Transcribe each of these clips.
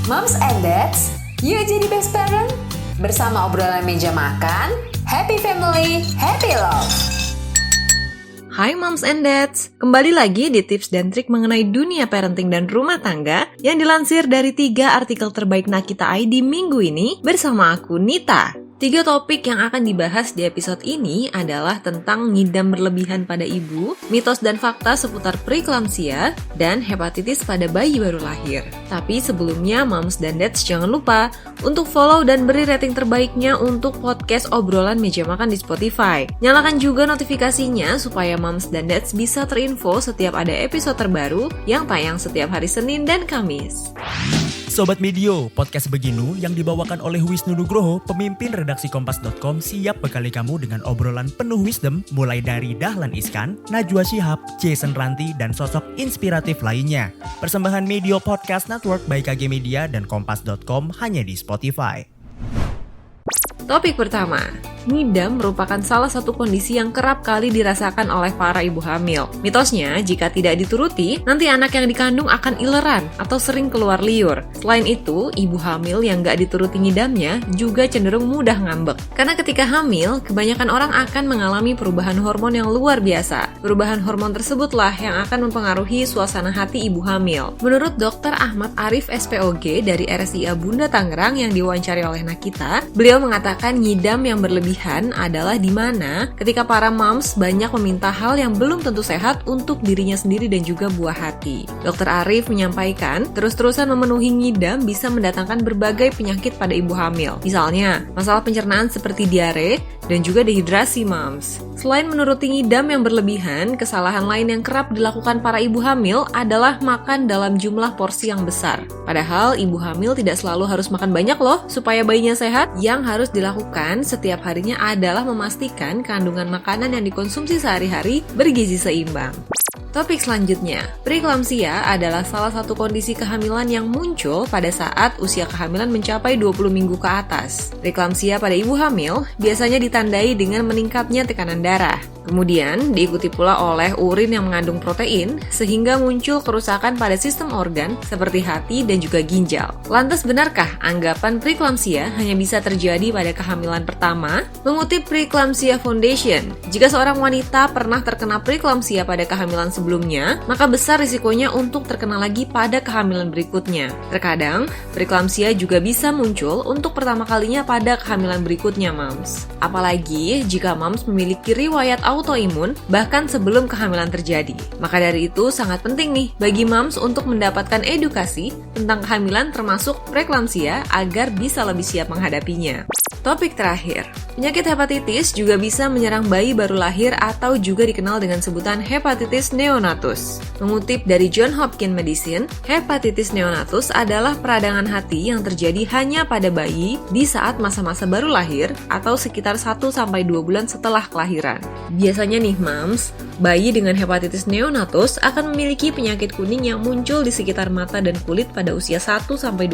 Moms and Dads, yuk jadi best parent. Bersama obrolan meja makan, happy family, happy love. Hai Moms and Dads, kembali lagi di tips dan trik mengenai dunia parenting dan rumah tangga yang dilansir dari 3 artikel terbaik Nakita ID minggu ini bersama aku Nita. 3 topik yang akan dibahas di episode ini adalah tentang ngidam berlebihan pada ibu, mitos dan fakta seputar preeklamsia, dan hepatitis pada bayi baru lahir. Tapi sebelumnya Moms dan Dads jangan lupa untuk follow dan beri rating terbaiknya untuk podcast obrolan meja makan di Spotify. Nyalakan juga notifikasinya supaya Moms dan Dads bisa terinfo setiap ada episode terbaru yang tayang setiap hari Senin dan Kamis. Sobat Medio, podcast Beginu yang dibawakan oleh Wisnu Nugroho, pemimpin redaksi Kompas.com siap bekali kamu dengan obrolan penuh wisdom mulai dari Dahlan Iskan, Najwa Shihab, Jason Ranti, dan sosok inspiratif lainnya. Persembahan Medio Podcast Network by KG Media dan Kompas.com hanya di Spotify. Topik pertama, ngidam merupakan salah satu kondisi yang kerap kali dirasakan oleh para ibu hamil. Mitosnya, jika tidak dituruti, nanti anak yang dikandung akan ileran atau sering keluar liur. Selain itu, ibu hamil yang gak dituruti ngidamnya juga cenderung mudah ngambek. Karena ketika hamil, kebanyakan orang akan mengalami perubahan hormon yang luar biasa. Perubahan hormon tersebutlah yang akan mempengaruhi suasana hati ibu hamil. Menurut Dr. Ahmad Arif SPOG dari RSIA Bunda Tangerang yang diwawancari oleh Nakita, beliau mengatakan ngidam yang berlebihan adalah di mana ketika para moms banyak meminta hal yang belum tentu sehat untuk dirinya sendiri dan juga buah hati. Dr. Arif menyampaikan, terus-terusan memenuhi ngidam bisa mendatangkan berbagai penyakit pada ibu hamil. Misalnya, masalah pencernaan seperti diare dan juga dehidrasi moms. Selain menuruti ngidam yang berlebihan, kesalahan lain yang kerap dilakukan para ibu hamil adalah makan dalam jumlah porsi yang besar. Padahal ibu hamil tidak selalu harus makan banyak loh supaya bayinya sehat. Yang harus dilakukan setiap harinya adalah memastikan kandungan makanan yang dikonsumsi sehari-hari bergizi seimbang. Topik selanjutnya, preeklamsia adalah salah satu kondisi kehamilan yang muncul pada saat usia kehamilan mencapai 20 minggu ke atas. Preeklamsia pada ibu hamil biasanya ditandai dengan meningkatnya tekanan darah. Kemudian diikuti pula oleh urin yang mengandung protein sehingga muncul kerusakan pada sistem organ seperti hati dan juga ginjal. Lantas benarkah anggapan preeklamsia hanya bisa terjadi pada kehamilan pertama? Mengutip Preeclampsia Foundation, jika seorang wanita pernah terkena preeklamsia pada kehamilan sebelumnya, maka besar risikonya untuk terkena lagi pada kehamilan berikutnya. Terkadang, preeklamsia juga bisa muncul untuk pertama kalinya pada kehamilan berikutnya, moms. Apalagi jika moms memiliki riwayat autoimun bahkan sebelum kehamilan terjadi. Maka dari itu sangat penting nih bagi moms untuk mendapatkan edukasi tentang kehamilan termasuk preeklamsia agar bisa lebih siap menghadapinya. Topik terakhir, penyakit hepatitis juga bisa menyerang bayi baru lahir atau juga dikenal dengan sebutan hepatitis neonatus. Mengutip dari Johns Hopkins Medicine, hepatitis neonatus adalah peradangan hati yang terjadi hanya pada bayi di saat masa-masa baru lahir atau sekitar 1-2 bulan setelah kelahiran. Biasanya nih moms, bayi dengan hepatitis neonatus akan memiliki penyakit kuning yang muncul di sekitar mata dan kulit pada usia 1-2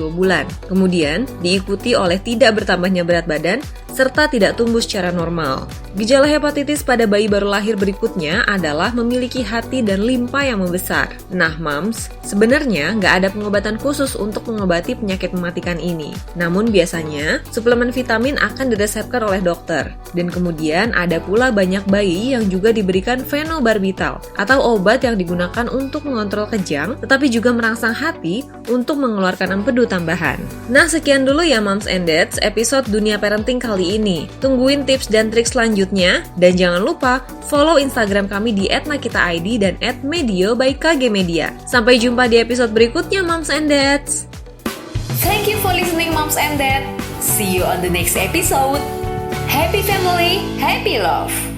bulan. Kemudian diikuti oleh tidak bertambahnya berat badan, serta tidak tumbuh secara normal. Gejala hepatitis pada bayi baru lahir berikutnya adalah memiliki hati dan limpa yang membesar. Nah moms, sebenarnya nggak ada pengobatan khusus untuk mengobati penyakit mematikan ini. Namun biasanya, suplemen vitamin akan diresepkan oleh dokter. Dan kemudian ada pula banyak bayi yang juga diberikan fenobarbital atau obat yang digunakan untuk mengontrol kejang, tetapi juga merangsang hati untuk mengeluarkan empedu tambahan. Nah sekian dulu ya Moms and Dads episode Dunia Parenting kali ini. Tungguin tips dan trik selanjutnya dan jangan lupa follow Instagram kami di @nakitaid dan @medio by KG Media. Sampai jumpa di episode berikutnya Moms and Dads. Thank you for listening, Moms and Dad. See you on the next episode. Happy family, happy love.